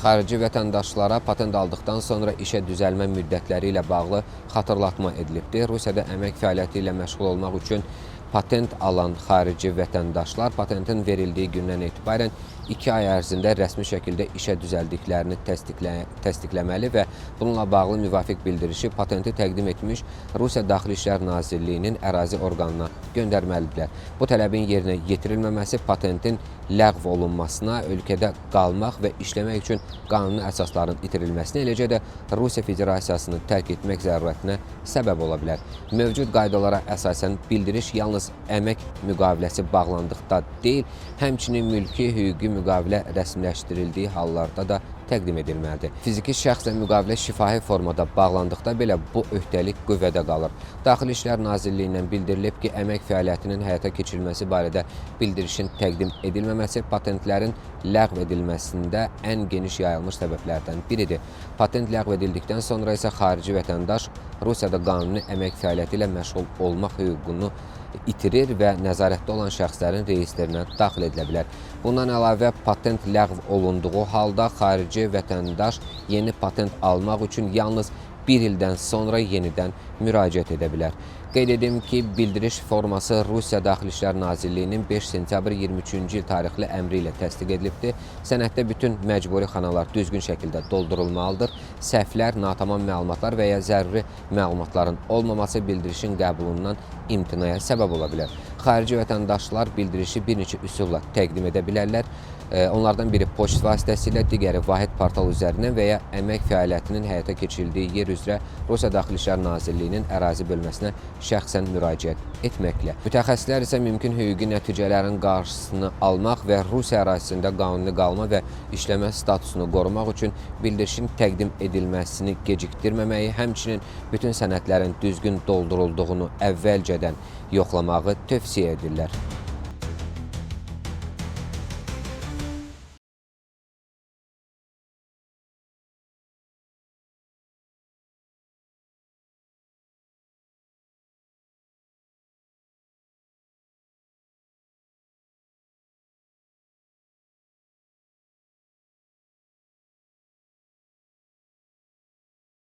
Xarici vətəndaşlara patent aldıqdan sonra işə düzəlmə müddətləri ilə bağlı xatırlatma edilibdir. Rusiyada əmək fəaliyyəti ilə məşğul olmaq üçün patent alan xarici vətəndaşlar patentin verildiyi gündən etibarən 2 ay ərzində rəsmi şəkildə işə düzəldiklərini təsdiqləməli və bununla bağlı müvafiq bildirişi patenti təqdim etmiş Rusiya Daxili İşlər Nazirliyinin ərazi orqanına göndərməlidirlər. Bu tələbin yerinə yetirilməməsi patentin ləğv olunmasına, ölkədə qalmaq və işləmək üçün qanuni əsasların itirilməsinə, eləcə də Rusiya Federasiyasını tərk etmək zərurətinə səbəb ola bilər. Mövcud qaydalara əsasən bildiriş yalnız əmək müqaviləsi bağlandıqda deyil, həmçinin mülki hüquqi müqavilə rəsmiləşdirildiyi hallarda da təqdim edilməlidir. Fiziki şəxslə müqavilə şifahi formada bağlandıqda belə bu öhdəlik qüvvədə qalır. Daxili İşlər Nazirliyindən bildirilib ki, əmək fəaliyyətinin həyata keçirilməsi barədə bildirişin təqdim edilməməsi patentlərin ləğv edilməsində ən geniş yayılmış səbəblərdən biridir. Patent ləğv edildikdən sonra isə xarici vətəndaş Rusiyada qanuni əmək fəaliyyəti ilə məşğul olmaq hüququnu itirir və nəzarətdə olan şəxslərin reyestrinə daxil edilə bilər. Bundan əlavə, patent ləğv olunduğu halda xarici vətəndaş yeni patent almaq üçün yalnız 1 ildən sonra yenidən müraciət edə bilər. Qeyd edim ki, bildiriş forması Rusiya Daxili İşlər Nazirliyinin 5 sentyabr 23-cü il tarixli əmri ilə təsdiq edilibdir. Sənəddə bütün məcburi xanalar düzgün şəkildə doldurulmalıdır. Səhvlər, natamam məlumatlar və ya zəruri məlumatların olmaması bildirişin qəbulundan imtinaya səbəb ola bilər. Xarici vətəndaşlar bildirişi bir neçə üsulla təqdim edə bilərlər. Onlardan biri poçt vasitəsilə, digəri vahid portal üzərindən və ya əmək fəaliyyətinin həyata keçirildiyi yer üzrə Rusiya Daxili İşlər Nazirliyinin ərazi bölməsinə şəxsən müraciət etməklə. Mütəxəssislər isə mümkün hüquqi nəticələrin qarşısını almaq və Rusiya ərazisində qanuni qalma və işləmə statusunu qorumaq üçün bildirişin təqdim edilməsini gecikdirməməyi, həmçinin bütün sənədlərin düzgün doldurulduğunu əvvəlcədən yoxlamağı tövsiyə edirlər.